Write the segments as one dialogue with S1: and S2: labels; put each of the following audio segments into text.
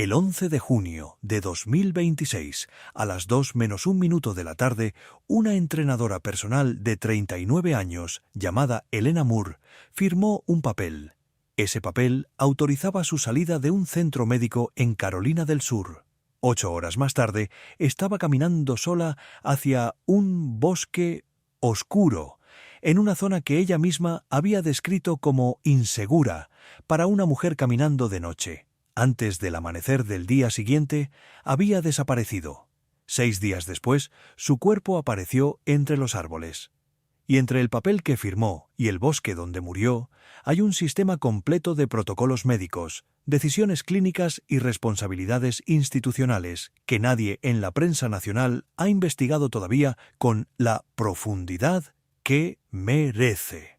S1: El 11 de junio de 2026, a las 2:01 de la tarde, una entrenadora personal de 39 años, llamada Elena Moore, firmó un papel. Ese papel autorizaba su salida de un centro médico en Carolina del Sur. 8 horas más tarde, estaba caminando sola hacia un bosque oscuro, en una zona que ella misma había descrito como insegura para una mujer caminando de noche. Antes del amanecer del día siguiente, había desaparecido. 6 días después, su cuerpo apareció entre los árboles. Y entre el papel que firmó y el bosque donde murió, hay un sistema completo de protocolos médicos, decisiones clínicas y responsabilidades institucionales que nadie en la prensa nacional ha investigado todavía con la profundidad que merece.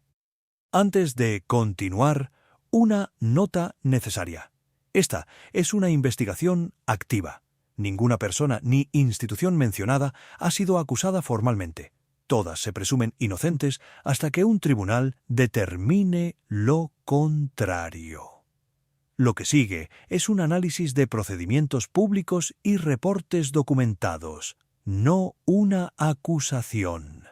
S1: Antes de continuar, una nota necesaria. Esta es una investigación activa. Ninguna persona ni institución mencionada ha sido acusada formalmente. Todas se presumen inocentes hasta que un tribunal determine lo contrario. Lo que sigue es un análisis de procedimientos públicos y reportes documentados, no una acusación.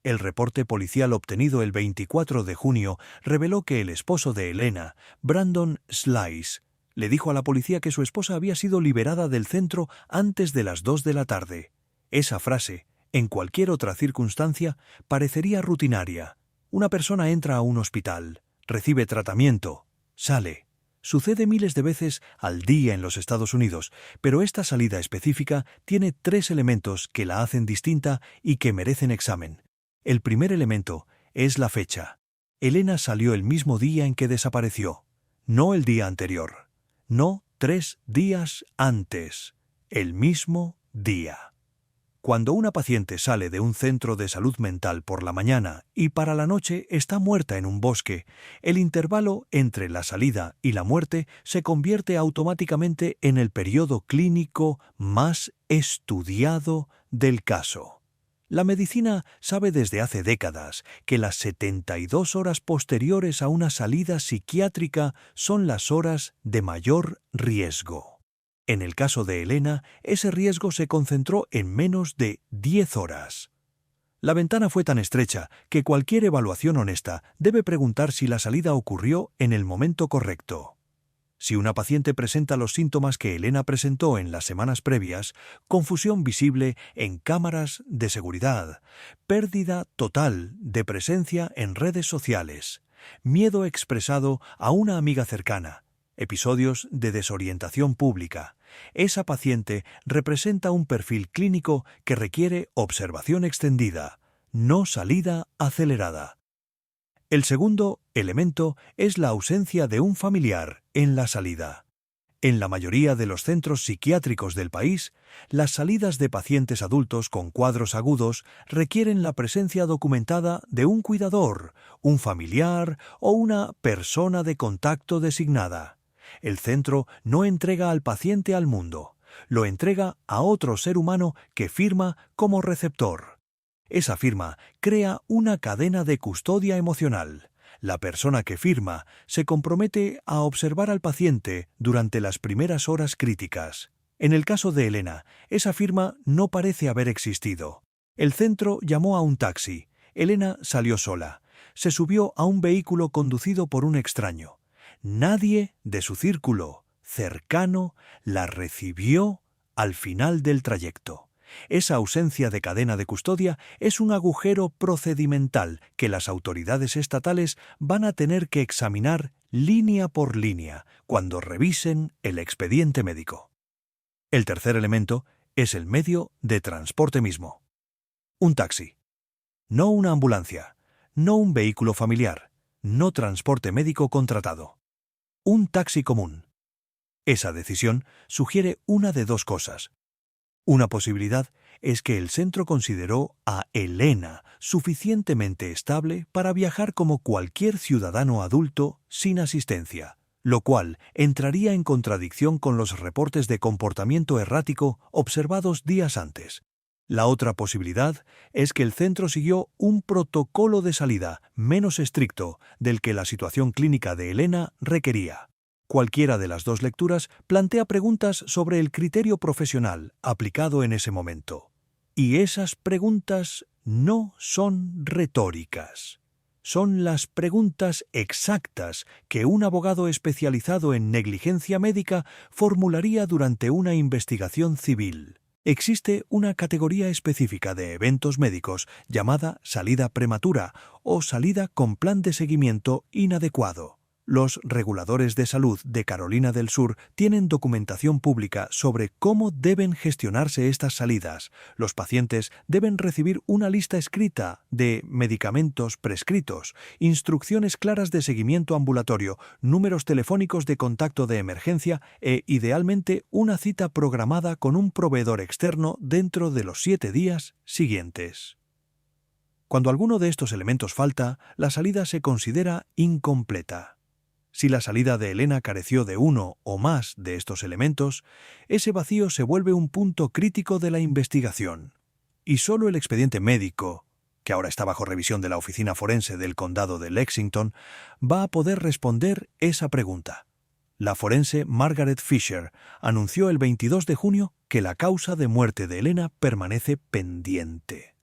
S1: El reporte policial obtenido el 24 de junio reveló que el esposo de Elena, Brandon Slice, le dijo a la policía que su esposa había sido liberada del centro antes de las 2 de la tarde. Esa frase, en cualquier otra circunstancia, parecería rutinaria. Una persona entra a un hospital, recibe tratamiento, sale. Sucede miles de veces al día en los Estados Unidos, pero esta salida específica tiene 3 elementos que la hacen distinta y que merecen examen. El primer elemento es la fecha. Elena salió el mismo día en que desapareció, no el día anterior, no 3 días antes, el mismo día. Cuando una paciente sale de un centro de salud mental por la mañana y para la noche está muerta en un bosque, el intervalo entre la salida y la muerte se convierte automáticamente en el periodo clínico más estudiado del caso. La medicina sabe desde hace décadas que las 72 horas posteriores a una salida psiquiátrica son las horas de mayor riesgo. En el caso de Elena, ese riesgo se concentró en menos de 10 horas. La ventana fue tan estrecha que cualquier evaluación honesta debe preguntar si la salida ocurrió en el momento correcto. Si una paciente presenta los síntomas que Elena presentó en las semanas previas, confusión visible en cámaras de seguridad, pérdida total de presencia en redes sociales, miedo expresado a una amiga cercana, episodios de desorientación pública, esa paciente representa un perfil clínico que requiere observación extendida, no salida acelerada. El segundo elemento es la ausencia de un familiar en la salida. En la mayoría de los centros psiquiátricos del país, las salidas de pacientes adultos con cuadros agudos requieren la presencia documentada de un cuidador, un familiar o una persona de contacto designada. El centro no entrega al paciente al mundo, lo entrega a otro ser humano que firma como receptor. Esa firma crea una cadena de custodia emocional. La persona que firma se compromete a observar al paciente durante las primeras horas críticas. En el caso de Elena, esa firma no parece haber existido. El centro llamó a un taxi. Elena salió sola. Se subió a un vehículo conducido por un extraño. Nadie de su círculo cercano la recibió al final del trayecto. Esa ausencia de cadena de custodia es un agujero procedimental que las autoridades estatales van a tener que examinar línea por línea cuando revisen el expediente médico. El tercer elemento es el medio de transporte mismo. Un taxi. No una ambulancia, no un vehículo familiar, no transporte médico contratado. Un taxi común. Esa decisión sugiere una de 2 cosas. Una posibilidad es que el centro consideró a Elena suficientemente estable para viajar como cualquier ciudadano adulto sin asistencia, lo cual entraría en contradicción con los reportes de comportamiento errático observados días antes. La otra posibilidad es que el centro siguió un protocolo de salida menos estricto del que la situación clínica de Elena requería. Cualquiera de las dos lecturas plantea preguntas sobre el criterio profesional aplicado en ese momento. Y esas preguntas no son retóricas. Son las preguntas exactas que un abogado especializado en negligencia médica formularía durante una investigación civil. Existe una categoría específica de eventos médicos llamada salida prematura o salida con plan de seguimiento inadecuado. Los reguladores de salud de Carolina del Sur tienen documentación pública sobre cómo deben gestionarse estas salidas. Los pacientes deben recibir una lista escrita de medicamentos prescritos, instrucciones claras de seguimiento ambulatorio, números telefónicos de contacto de emergencia e, idealmente, una cita programada con un proveedor externo dentro de los 7 días siguientes. Cuando alguno de estos elementos falta, la salida se considera incompleta. Si la salida de Elena careció de uno o más de estos elementos, ese vacío se vuelve un punto crítico de la investigación. Y solo el expediente médico, que ahora está bajo revisión de la Oficina Forense del Condado de Lexington, va a poder responder esa pregunta. La forense Margaret Fisher anunció el 22 de junio que la causa de muerte de Elena permanece pendiente.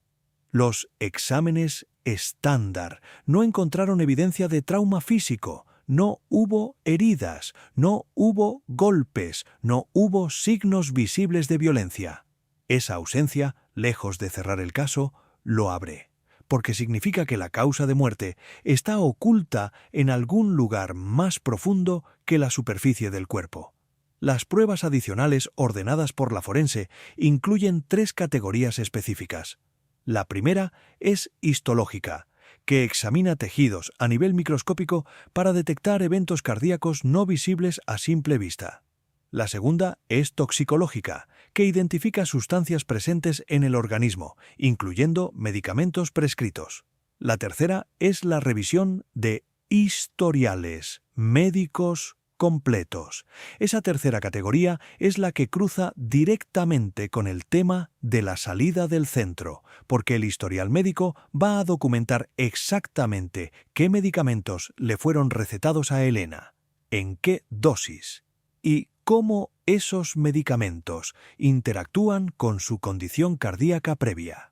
S1: Los exámenes estándar no encontraron evidencia de trauma físico. No hubo heridas, no hubo golpes, no hubo signos visibles de violencia. Esa ausencia, lejos de cerrar el caso, lo abre, porque significa que la causa de muerte está oculta en algún lugar más profundo que la superficie del cuerpo. Las pruebas adicionales ordenadas por la forense incluyen 3 categorías específicas. La primera es histológica, que examina tejidos a nivel microscópico para detectar eventos cardíacos no visibles a simple vista. La segunda es toxicológica, que identifica sustancias presentes en el organismo, incluyendo medicamentos prescritos. La tercera es la revisión de historiales médicos completos. Esa tercera categoría es la que cruza directamente con el tema de la salida del centro, porque el historial médico va a documentar exactamente qué medicamentos le fueron recetados a Elena, en qué dosis y cómo esos medicamentos interactúan con su condición cardíaca previa.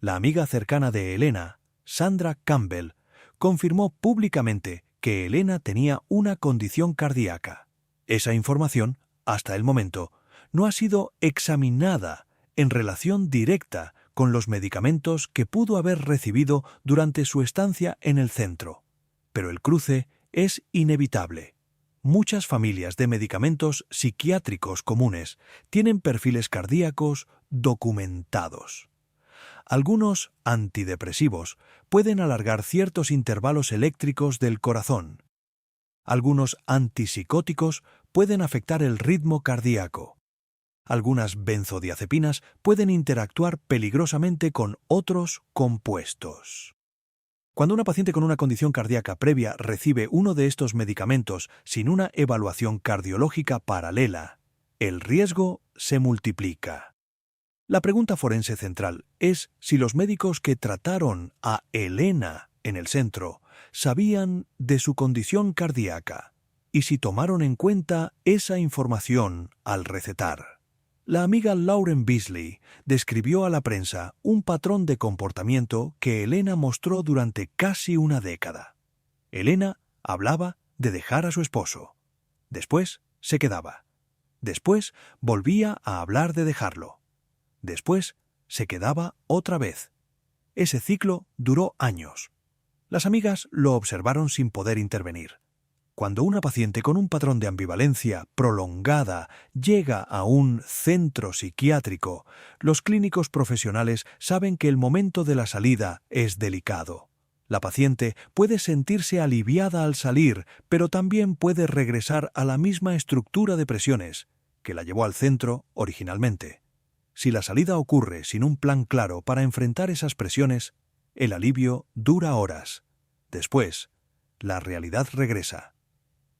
S1: La amiga cercana de Elena, Sandra Campbell, confirmó públicamente que Elena tenía una condición cardíaca. Esa información, hasta el momento, no ha sido examinada en relación directa con los medicamentos que pudo haber recibido durante su estancia en el centro. Pero el cruce es inevitable. Muchas familias de medicamentos psiquiátricos comunes tienen perfiles cardíacos documentados. Algunos antidepresivos pueden alargar ciertos intervalos eléctricos del corazón. Algunos antipsicóticos pueden afectar el ritmo cardíaco. Algunas benzodiazepinas pueden interactuar peligrosamente con otros compuestos. Cuando una paciente con una condición cardíaca previa recibe uno de estos medicamentos sin una evaluación cardiológica paralela, el riesgo se multiplica. La pregunta forense central es si los médicos que trataron a Elena en el centro sabían de su condición cardíaca y si tomaron en cuenta esa información al recetar. La amiga Lauren Beasley describió a la prensa un patrón de comportamiento que Elena mostró durante casi una década. Elena hablaba de dejar a su esposo. Después se quedaba. Después volvía a hablar de dejarlo. Después se quedaba otra vez. Ese ciclo duró años. Las amigas lo observaron sin poder intervenir. Cuando una paciente con un patrón de ambivalencia prolongada llega a un centro psiquiátrico, los clínicos profesionales saben que el momento de la salida es delicado. La paciente puede sentirse aliviada al salir, pero también puede regresar a la misma estructura de presiones que la llevó al centro originalmente. Si la salida ocurre sin un plan claro para enfrentar esas presiones, el alivio dura horas. Después, la realidad regresa.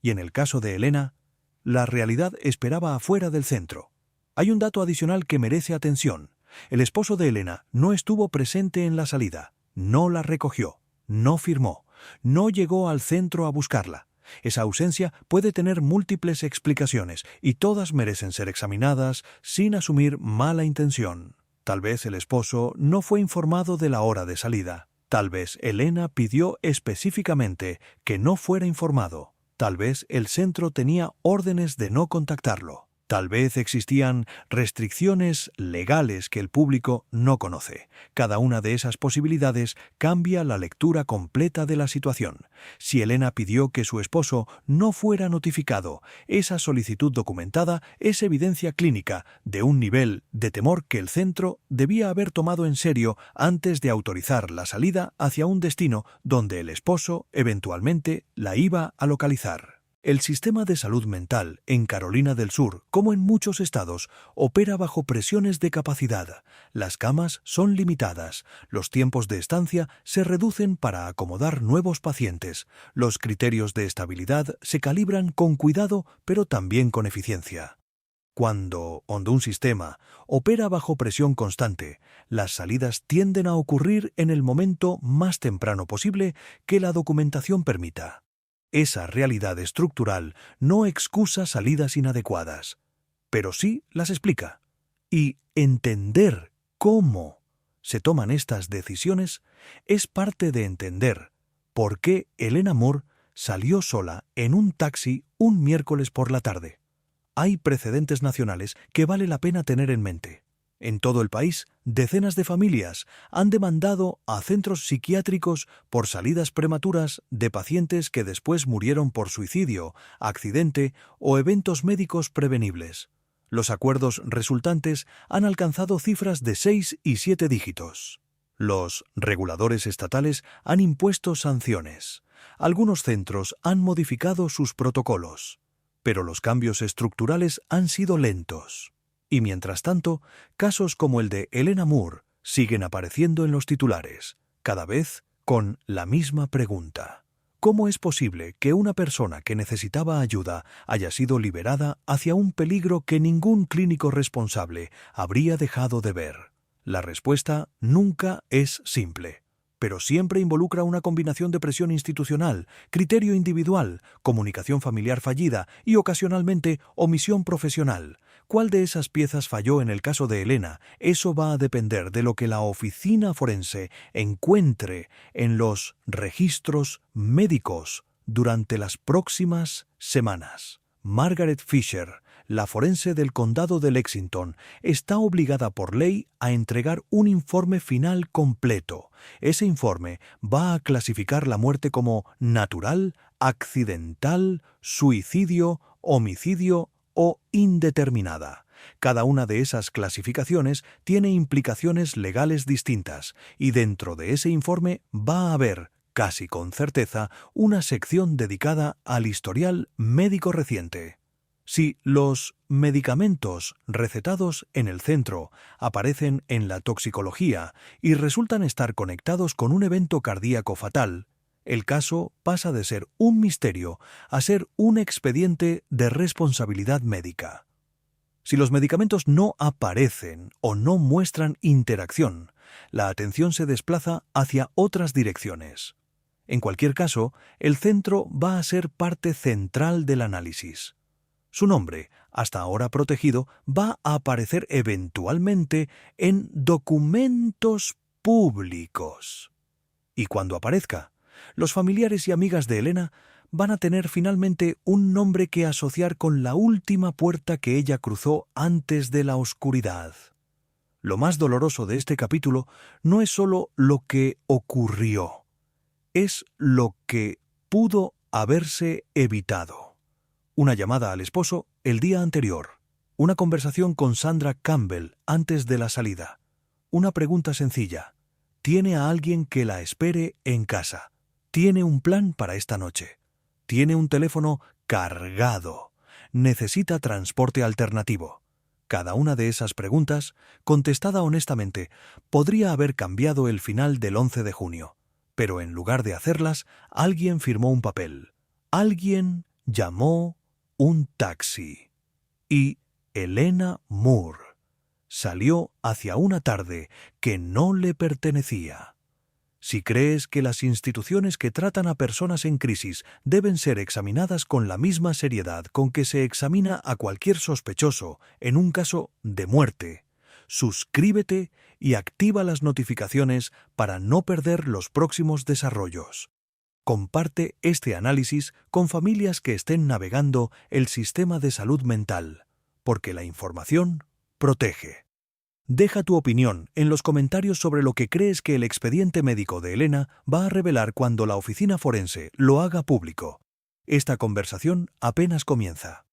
S1: Y en el caso de Elena, la realidad esperaba afuera del centro. Hay un dato adicional que merece atención. El esposo de Elena no estuvo presente en la salida, no la recogió, no firmó, no llegó al centro a buscarla. Esa ausencia puede tener múltiples explicaciones y todas merecen ser examinadas sin asumir mala intención. Tal vez el esposo no fue informado de la hora de salida. Tal vez Elena pidió específicamente que no fuera informado. Tal vez el centro tenía órdenes de no contactarlo. Tal vez existían restricciones legales que el público no conoce. Cada una de esas posibilidades cambia la lectura completa de la situación. Si Elena pidió que su esposo no fuera notificado, esa solicitud documentada es evidencia clínica de un nivel de temor que el centro debía haber tomado en serio antes de autorizar la salida hacia un destino donde el esposo eventualmente la iba a localizar. El sistema de salud mental en Carolina del Sur, como en muchos estados, opera bajo presiones de capacidad. Las camas son limitadas, los tiempos de estancia se reducen para acomodar nuevos pacientes, los criterios de estabilidad se calibran con cuidado pero también con eficiencia. Cuando un sistema opera bajo presión constante, las salidas tienden a ocurrir en el momento más temprano posible que la documentación permita. Esa realidad estructural no excusa salidas inadecuadas, pero sí las explica. Y entender cómo se toman estas decisiones es parte de entender por qué Elena Moore salió sola en un taxi un miércoles por la tarde. Hay precedentes nacionales que vale la pena tener en mente. En todo el país, decenas de familias han demandado a centros psiquiátricos por salidas prematuras de pacientes que después murieron por suicidio, accidente o eventos médicos prevenibles. Los acuerdos resultantes han alcanzado cifras de 6 y 7 dígitos. Los reguladores estatales han impuesto sanciones. Algunos centros han modificado sus protocolos, pero los cambios estructurales han sido lentos. Y mientras tanto, casos como el de Elena Moore siguen apareciendo en los titulares, cada vez con la misma pregunta. ¿Cómo es posible que una persona que necesitaba ayuda haya sido liberada hacia un peligro que ningún clínico responsable habría dejado de ver? La respuesta nunca es simple, pero siempre involucra una combinación de presión institucional, criterio individual, comunicación familiar fallida y ocasionalmente omisión profesional. ¿Cuál de esas piezas falló en el caso de Elena? Eso va a depender de lo que la oficina forense encuentre en los registros médicos durante las próximas semanas. Margaret Fisher, la forense del condado de Lexington, está obligada por ley a entregar un informe final completo. Ese informe va a clasificar la muerte como natural, accidental, suicidio, homicidio o indeterminada. Cada una de esas clasificaciones tiene implicaciones legales distintas y dentro de ese informe va a haber, casi con certeza, una sección dedicada al historial médico reciente. Si los medicamentos recetados en el centro aparecen en la toxicología y resultan estar conectados con un evento cardíaco fatal, el caso pasa de ser un misterio a ser un expediente de responsabilidad médica. Si los medicamentos no aparecen o no muestran interacción, la atención se desplaza hacia otras direcciones. En cualquier caso, el centro va a ser parte central del análisis. Su nombre, hasta ahora protegido, va a aparecer eventualmente en documentos públicos. Y cuando aparezca, los familiares y amigas de Elena van a tener finalmente un nombre que asociar con la última puerta que ella cruzó antes de la oscuridad. Lo más doloroso de este capítulo no es solo lo que ocurrió, es lo que pudo haberse evitado. Una llamada al esposo el día anterior, una conversación con Sandra Campbell antes de la salida, una pregunta sencilla: ¿tiene a alguien que la espere en casa? ¿Tiene un plan para esta noche? ¿Tiene un teléfono cargado? ¿Necesita transporte alternativo? Cada una de esas preguntas, contestada honestamente, podría haber cambiado el final del 11 de junio. Pero en lugar de hacerlas, alguien firmó un papel. Alguien llamó un taxi. Y Elena Moore salió hacia una tarde que no le pertenecía. Si crees que las instituciones que tratan a personas en crisis deben ser examinadas con la misma seriedad con que se examina a cualquier sospechoso en un caso de muerte, suscríbete y activa las notificaciones para no perder los próximos desarrollos. Comparte este análisis con familias que estén navegando el sistema de salud mental, porque la información protege. Deja tu opinión en los comentarios sobre lo que crees que el expediente médico de Elena va a revelar cuando la oficina forense lo haga público. Esta conversación apenas comienza.